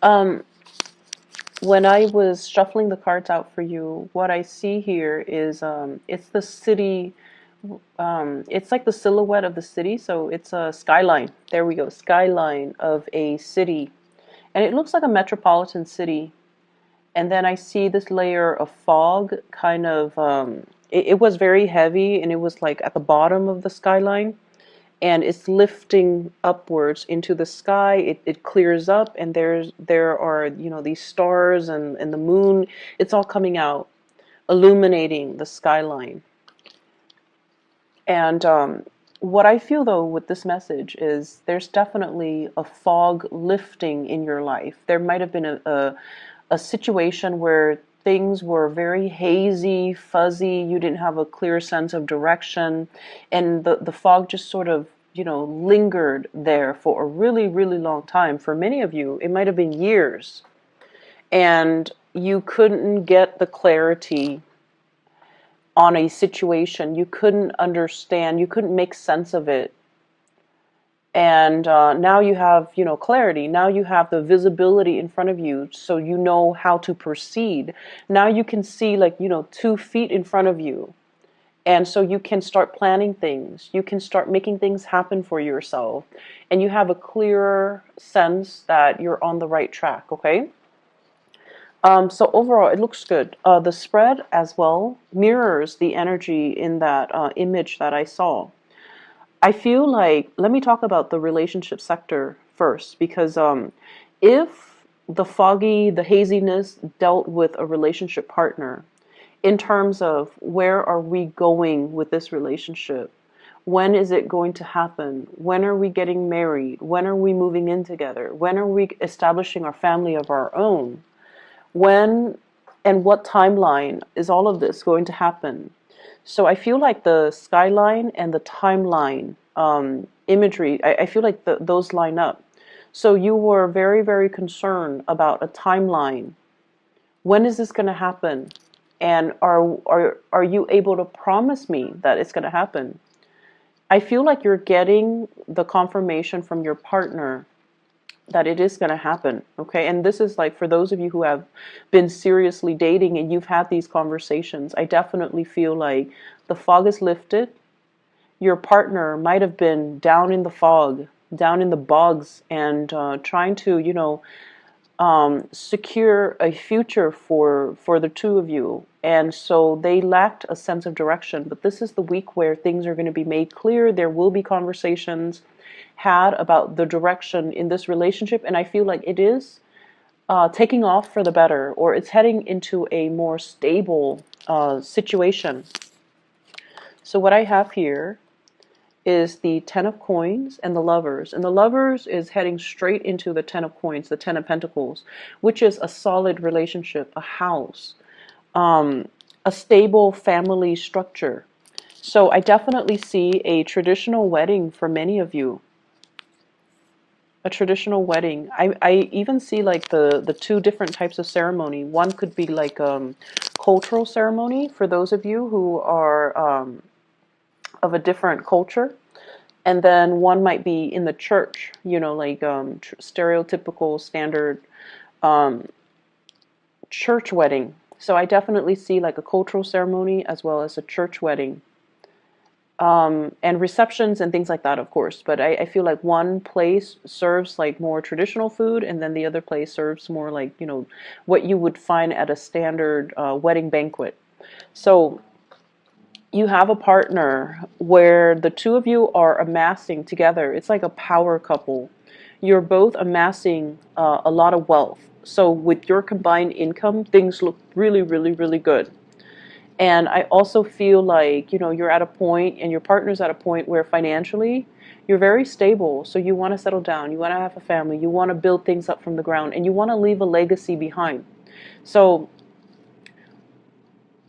Um, when I was shuffling the cards out for you, what I see here is it's the city. It's like the silhouette of the city, so it's a skyline. There we go, skyline of a city, and it looks like a metropolitan city. And then I see this layer of fog, kind of. It was very heavy, and it was like at the bottom of the skyline, and it's lifting upwards into the sky. It clears up, and there are these stars and the moon. It's all coming out, illuminating the skyline. And what I feel though with this message is there's definitely a fog lifting in your life. There might have been a situation where things were very hazy, fuzzy, you didn't have a clear sense of direction, and the fog just sort of, lingered there for a really, really long time. For many of you, it might have been years, and you couldn't get the clarity on a situation. You couldn't understand, you couldn't make sense of it. And now you have, clarity. Now you have the visibility in front of you, so you know how to proceed. Now you can see, like, 2 feet in front of you. And so you can start planning things. You can start making things happen for yourself. And you have a clearer sense that you're on the right track, okay? So overall, it looks good. The spread as well mirrors the energy in that image that I saw. I feel like, let me talk about the relationship sector first, because if the haziness dealt with a relationship partner, in terms of where are we going with this relationship? When is it going to happen? When are we getting married? When are we moving in together? When are we establishing our family of our own? When and what timeline is all of this going to happen? So I feel like the skyline and the timeline imagery, I feel like those line up. So you were very, very concerned about a timeline. When is this going to happen? And are you able to promise me that it's going to happen? I feel like you're getting the confirmation from your partner that it is going to happen, okay? And this is like for those of you who have been seriously dating and you've had these conversations, I definitely feel like the fog is lifted. Your partner might have been down in the fog, down in the bogs, and trying to, secure a future for the two of you. And so they lacked a sense of direction. But this is the week where things are going to be made clear. There will be conversations had about the direction in this relationship, and I feel like it is taking off for the better, or it's heading into a more stable situation. So what I have here is the Ten of Coins and the Lovers. And the Lovers is heading straight into the Ten of Coins, the Ten of Pentacles, which is a solid relationship, a house, a stable family structure. So I definitely see a traditional wedding for many of you. A traditional wedding. I even see like the two different types of ceremony. One could be like cultural ceremony for those of you who are of a different culture. And then one might be in the church, like stereotypical standard um, church wedding. So I definitely see like a cultural ceremony as well as a church wedding. And receptions and things like that, of course. But I feel like one place serves like more traditional food, and then the other place serves more like, what you would find at a standard wedding banquet. So you have a partner where the two of you are amassing together. It's like a power couple. You're both amassing a lot of wealth. So with your combined income, things look really, really, really good. And I also feel like, you're at a point and your partner's at a point where financially you're very stable. So you want to settle down, you want to have a family, you want to build things up from the ground, and you want to leave a legacy behind. So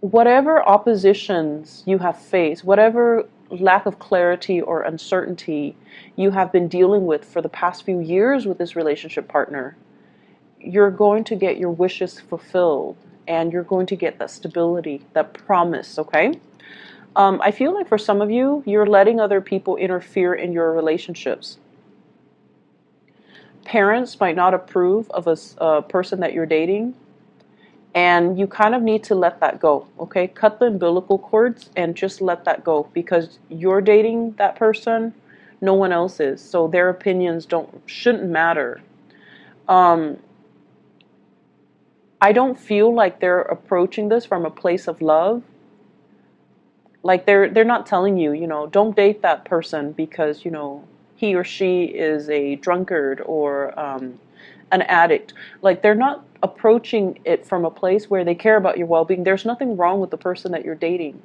whatever oppositions you have faced, whatever lack of clarity or uncertainty you have been dealing with for the past few years with this relationship partner, you're going to get your wishes fulfilled, and you're going to get that stability, that promise, okay? I feel like for some of you, you're letting other people interfere in your relationships. parents might not approve of a person that you're dating, and you kind of need to let that go, okay? Cut the umbilical cords and just let that go, because you're dating that person, no one else is, so their opinions shouldn't matter. um, I don't feel like they're approaching this from a place of love. Like they're not telling you, don't date that person because, he or she is a drunkard or an addict. Like they're not approaching it from a place where they care about your well-being. There's nothing wrong with the person that you're dating,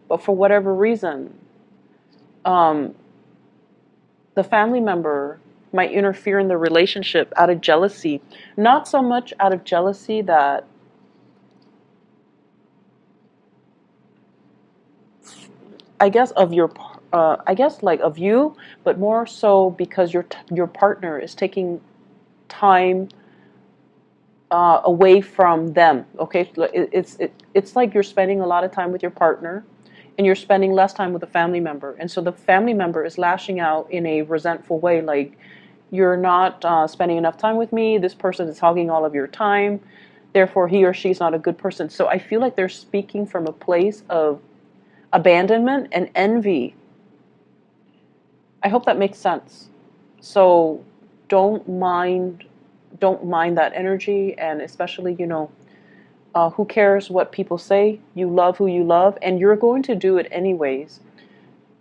but for whatever reason, um, the family member might interfere in the relationship out of jealousy. Not so much out of jealousy that, I guess, of your, I guess like of you, but more so because your partner is taking time away from them. Okay, it's like you're spending a lot of time with your partner, and you're spending less time with a family member, and so the family member is lashing out in a resentful way, like you're not spending enough time with me. This person is hogging all of your time. Therefore, he or she is not a good person. So I feel like they're speaking from a place of abandonment and envy. I hope that makes sense. So don't mind don't mind that energy, and especially, who cares what people say? You love who you love, and you're going to do it anyways.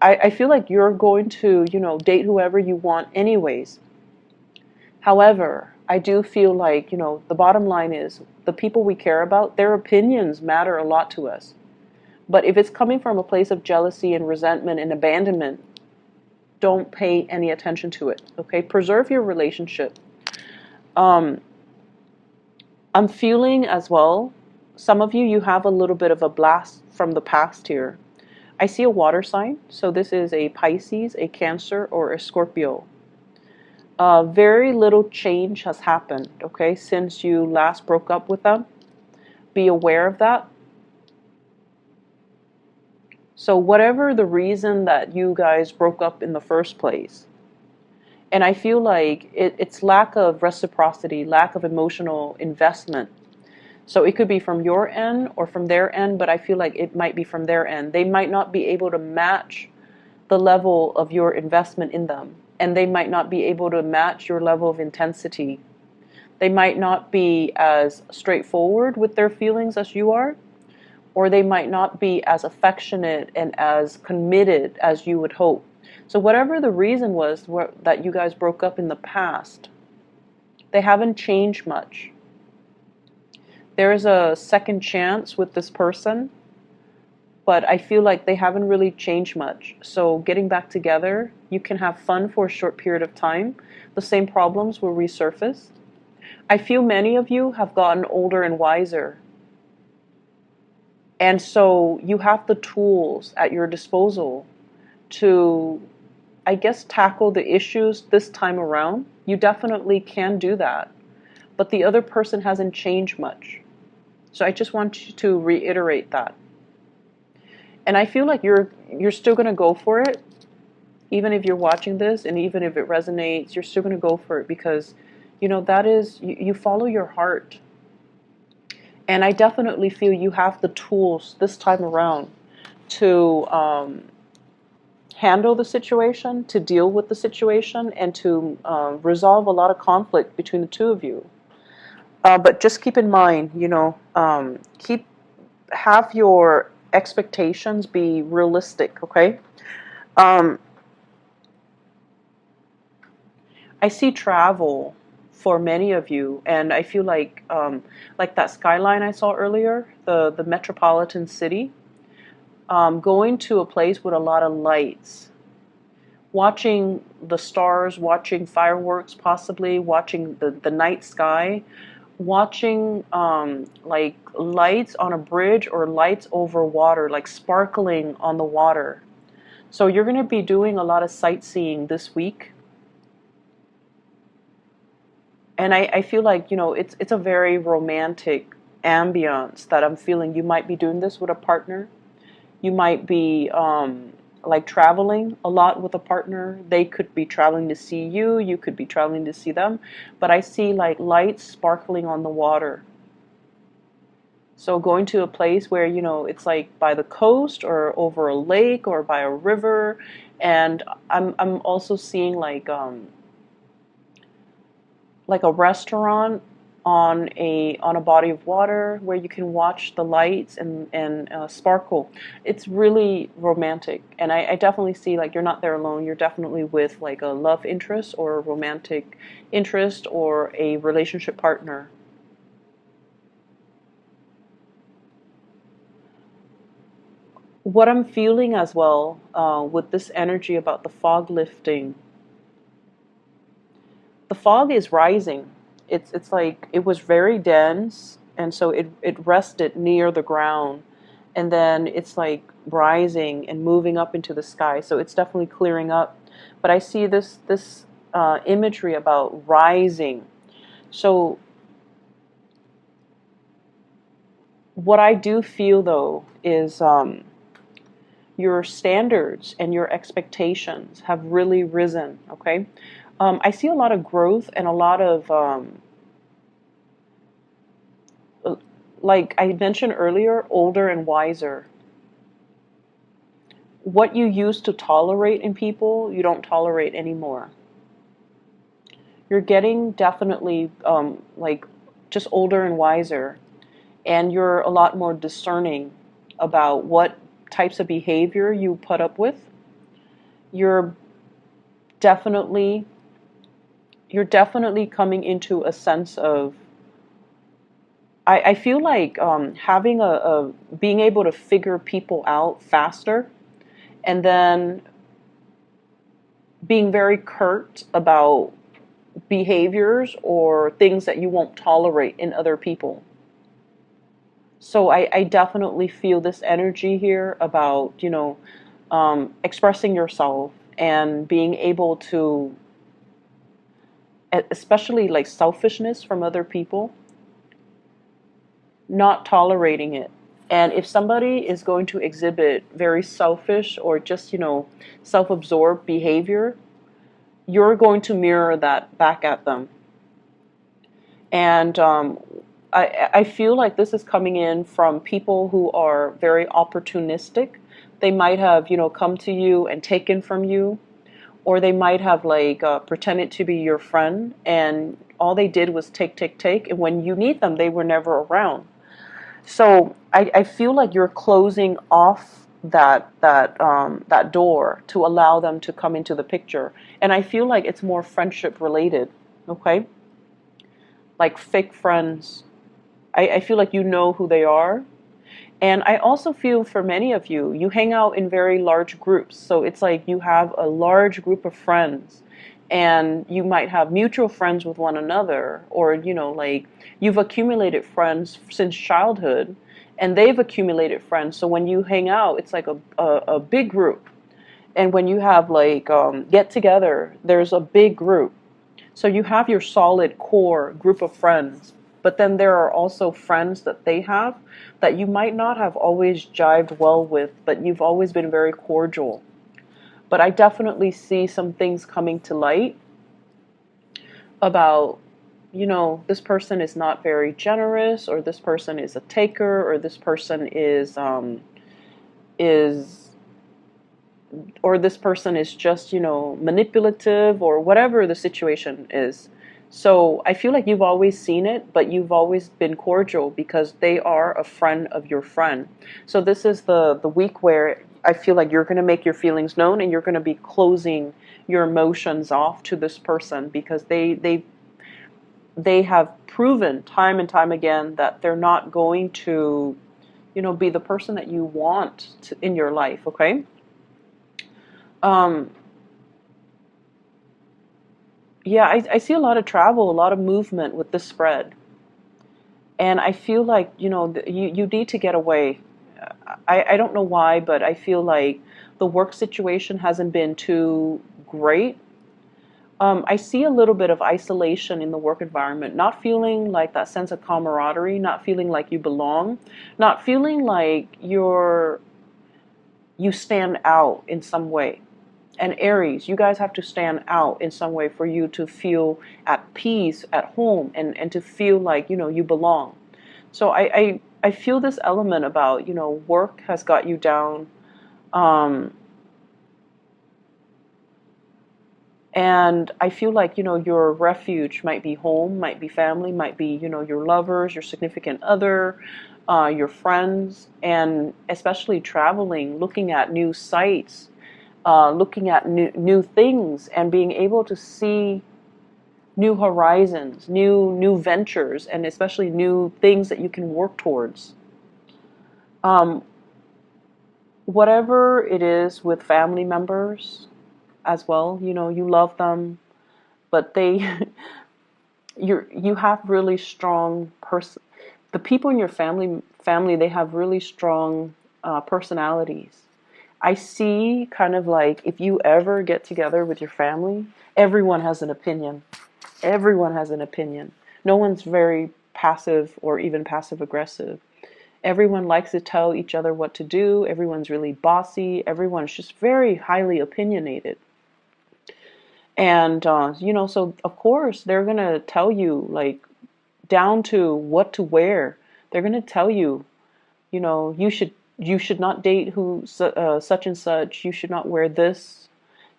I feel like you're going to, date whoever you want anyways. However, I do feel like, the bottom line is the people we care about, their opinions matter a lot to us. But if it's coming from a place of jealousy and resentment and abandonment, don't pay any attention to it, okay? Preserve your relationship. Um, I'm feeling as well, some of you have a little bit of a blast from the past here. I see a water sign, so this is a Pisces, a Cancer, or a Scorpio. Very little change has happened, okay, since you last broke up with them. Be aware of that. So whatever the reason that you guys broke up in the first place, and I feel like it's lack of reciprocity, lack of emotional investment. So it could be from your end or from their end, but I feel like it might be from their end. They might not be able to match the level of your investment in them, and they might not be able to match your level of intensity. They might not be as straightforward with their feelings as you are, or they might not be as affectionate and as committed as you would hope. So whatever the reason was that you guys broke up in the past, they haven't changed much. There is a second chance with this person, but I feel like they haven't really changed much. So getting back together, you can have fun for a short period of time. The same problems will resurface. I feel many of you have gotten older and wiser. And so you have the tools at your disposal to, I guess, tackle the issues this time around. You definitely can do that. But the other person hasn't changed much. So I just want you to reiterate that. And I feel like you're still going to go for it. Even if you're watching this and even if it resonates, you're still going to go for it because, that is, you follow your heart. And I definitely feel you have the tools this time around to handle the situation, to deal with the situation, and to resolve a lot of conflict between the two of you. But just keep in mind, have your expectations be realistic, okay? Um, I see travel for many of you, and I feel like that skyline I saw earlier, the metropolitan city, going to a place with a lot of lights, watching the stars, watching fireworks, possibly watching the night sky, watching like lights on a bridge or lights over water, like sparkling on the water. So you're going to be doing a lot of sightseeing this week. And I feel like, it's a very romantic ambiance that I'm feeling. You might be doing this with a partner. You might be like traveling a lot with a partner. They could be traveling to see you, you could be traveling to see them, but I see like lights sparkling on the water. So going to a place where, it's like by the coast or over a lake or by a river. And I'm also seeing like a restaurant on a body of water where you can watch the lights and sparkle. It's really romantic, and I definitely see like you're not there alone. You're definitely with like a love interest or a romantic interest or a relationship partner. What I'm feeling as well with this energy about the fog lifting, the fog is rising. It's like it was very dense, and so it rested near the ground, and then it's like rising and moving up into the sky. So it's definitely clearing up. But I see this imagery about rising. So what I do feel though is your standards and your expectations have really risen. Okay, I see a lot of growth and a lot of like I mentioned earlier, older and wiser. What you used to tolerate in people, you don't tolerate anymore. You're getting definitely like just older and wiser, and you're a lot more discerning about what types of behavior you put up with. You're definitely you're definitely coming into a sense of I feel like having a being able to figure people out faster, and then being very curt about behaviors or things that you won't tolerate in other people. So I definitely feel this energy here about, expressing yourself and being able to, especially like selfishness from other people, not tolerating it. And if somebody is going to exhibit very selfish or just, self-absorbed behavior, you're going to mirror that back at them. And I feel like this is coming in from people who are very opportunistic. They might have, come to you and taken from you, or they might have like pretended to be your friend, and all they did was take, take, take. And when you need them, they were never around. So I feel like you're closing off that door to allow them to come into the picture. And I feel like it's more friendship related. Okay, like fake friends. I feel like you know who they are. And I also feel for many of you, you hang out in very large groups. So it's like you have a large group of friends, and you might have mutual friends with one another, or, like you've accumulated friends since childhood and they've accumulated friends. So when you hang out, it's like a big group. And when you have like get together, there's a big group. So you have your solid core group of friends, but then there are also friends that they have that you might not have always jived well with, but you've always been very cordial. But I definitely see some things coming to light about, this person is not very generous, or this person is a taker, or this person is or this person is just, manipulative, or whatever the situation is. So I feel like you've always seen it, but you've always been cordial because they are a friend of your friend. So this is the week where I feel like you're going to make your feelings known, and you're going to be closing your emotions off to this person, because they have proven time and time again that they're not going to, be the person that you want in your life. Okay. Um, yeah, I see a lot of travel, a lot of movement with this spread. And I feel like, you need to get away. I don't know why, but I feel like the work situation hasn't been too great. I see a little bit of isolation in the work environment, not feeling like that sense of camaraderie, not feeling like you belong, not feeling like you stand out in some way. And Aries, you guys have to stand out in some way for you to feel at peace at home, and to feel like, you belong. So I feel this element about, work has got you down. Um, and I feel like, your refuge might be home, might be family, might be, your lovers, your significant other, your friends, and especially traveling, looking at new sites, looking at new things, and being able to see new horizons, new ventures, and especially new things that you can work towards. Um, Whatever it is with family members as well, you love them, but you have really strong the people in your family, they have really strong personalities. I see kind of like, if you ever get together with your family, everyone has an opinion. Everyone has an opinion. No one's very passive or even passive aggressive. Everyone likes to tell each other what to do. Everyone's really bossy. Everyone's just very highly opinionated. And, so of course they're going to tell you, like, down to what to wear. They're going to tell you, you should not date such and such. You should not wear this.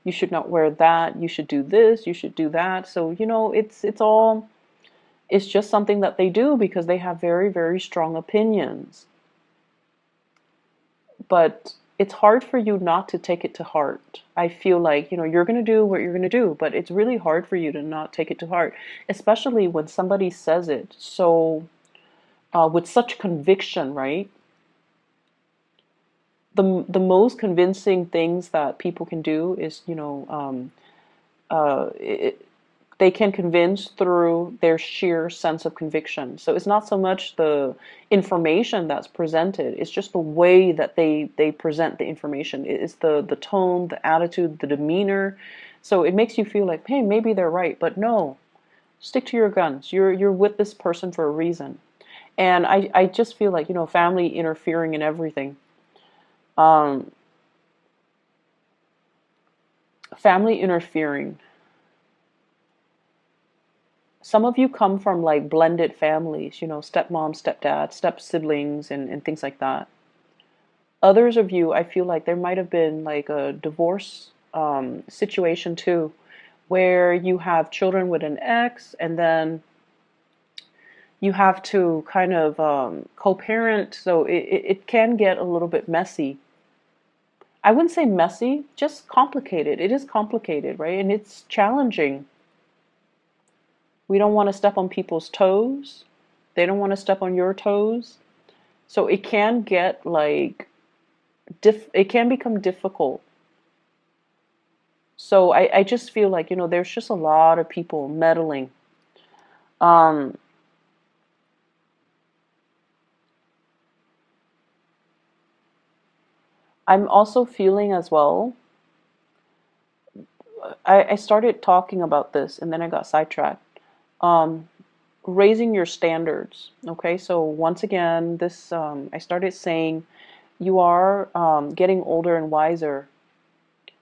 You should not wear that. You should do this. You should do that. So, it's just something that they do because they have very, very strong opinions. But it's hard for you not to take it to heart. I feel like, you're going to do what you're going to do, but it's really hard for you to not take it to heart, especially when somebody says it so with such conviction, right? The most convincing things that people can do is, they can convince through their sheer sense of conviction. So it's not so much the information that's presented, it's just the way that they present the information. It's the tone, the attitude, the demeanor. So it makes you feel like, hey, maybe they're right, but no, stick to your guns. You're with this person for a reason. And I just feel like, family interfering in everything. Um, Family interfering. Some of you come from like blended families, stepmom, stepdad, step siblings, and things like that. Others of you, I feel like there might have been like a divorce situation too, where you have children with an ex, and then you have to kind of co-parent, so it can get a little bit messy. I wouldn't say messy, just complicated. It is complicated, right? And it's challenging. We don't want to step on people's toes. They don't want to step on your toes. So it can get like, it can become difficult. So I just feel like, there's just a lot of people meddling. Um, I'm also feeling as well, I started talking about this and then I got sidetracked. Um, Raising your standards. Okay, so once again, this I started saying you are getting older and wiser.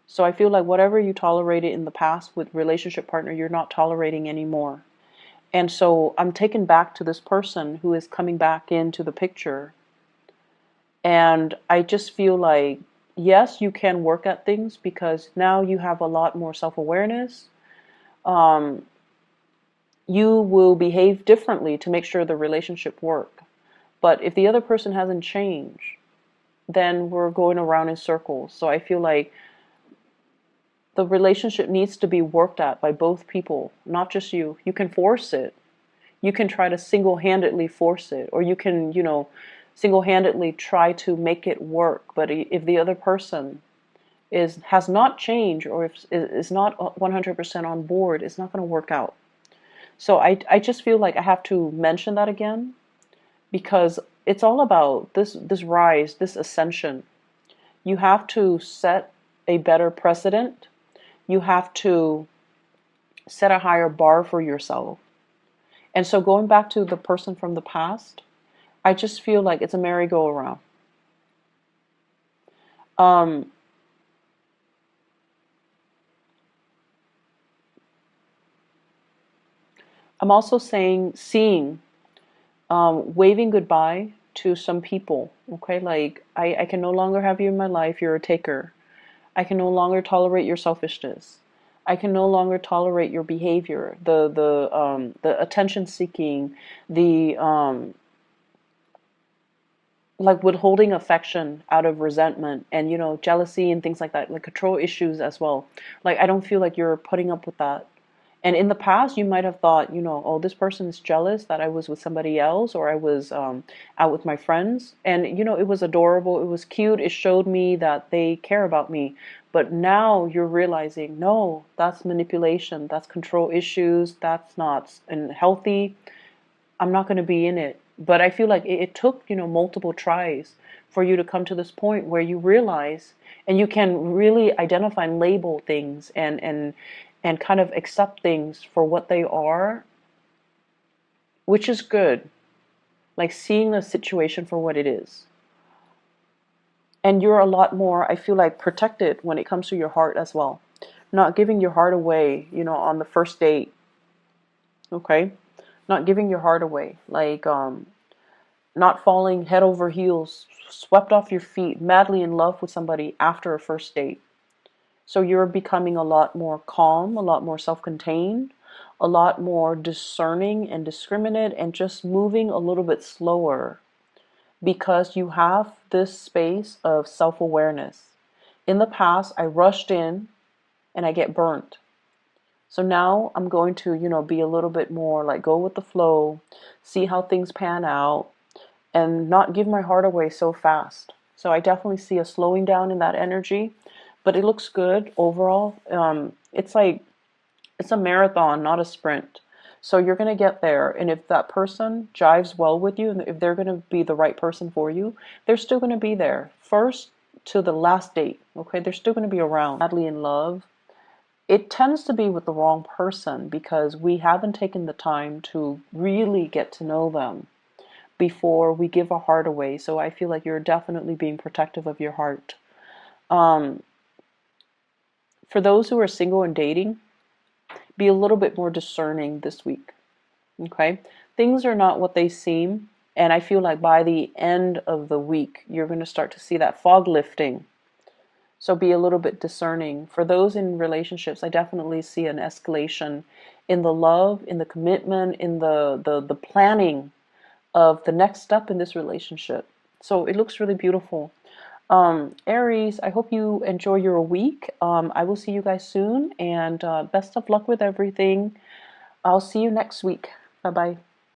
So I feel like whatever you tolerated in the past with relationship partner, you're not tolerating anymore. And so I'm taken back to this person who is coming back into the picture. And I just feel like, yes, you can work at things because now you have a lot more self-awareness. Um, you will behave differently to make sure the relationship work. But if the other person hasn't changed, then we're going around in circles. So I feel like the relationship needs to be worked at by both people, not just you. You can force it. You can try to single-handedly force it, or you can, single-handedly try to make it work. But if the other person has not changed, or if is not 100% on board, it's not going to work out. So I just feel like I have to mention that again, because it's all about this rise, this ascension. You have to set a better precedent. You have to set a higher bar for yourself. And so going back to the person from the past, I just feel like it's a merry-go-round. Um, I'm also seeing, waving goodbye to some people. Okay, like I can no longer have you in my life. You're a taker. I can no longer tolerate your selfishness. I can no longer tolerate your behavior, the attention seeking, the like withholding affection out of resentment and jealousy and things like that, like control issues as well. Like I don't feel like you're putting up with that. And in the past, you might have thought, oh, this person is jealous that I was with somebody else or I was out with my friends. And, it was adorable. It was cute. It showed me that they care about me. But now you're realizing, no, that's manipulation. That's control issues. That's not healthy. I'm not going to be in it. But I feel like it took, multiple tries for you to come to this point where you realize and you can really identify and label things and kind of accept things for what they are, which is good. Like seeing the situation for what it is. And you're a lot more, I feel like, protected when it comes to your heart as well. Not giving your heart away, on the first date. Okay? Not giving your heart away. Like, not falling head over heels, swept off your feet, madly in love with somebody after a first date. So you're becoming a lot more calm, a lot more self-contained, a lot more discerning and discriminate, and just moving a little bit slower because you have this space of self-awareness. In the past, I rushed in and I get burnt. So now I'm going to, be a little bit more like go with the flow, see how things pan out, and not give my heart away so fast. So I definitely see a slowing down in that energy, but it looks good overall. It's like it's a marathon, not a sprint. So you're going to get there, and if that person jives well with you, and if they're going to be the right person for you, they're still going to be there. First to the last date, okay? They're still going to be around. Madly in love, it tends to be with the wrong person because we haven't taken the time to really get to know them before we give our heart away. So I feel like you're definitely being protective of your heart. Um, for those who are single and dating, be a little bit more discerning this week. Okay? Things are not what they seem. And I feel like by the end of the week, you're going to start to see that fog lifting. So be a little bit discerning. For those in relationships, I definitely see an escalation in the love, in the commitment, in the planning of the next step in this relationship. So it looks really beautiful. Aries, I hope you enjoy your week. I will see you guys soon, and best of luck with everything. I'll see you next week. Bye bye.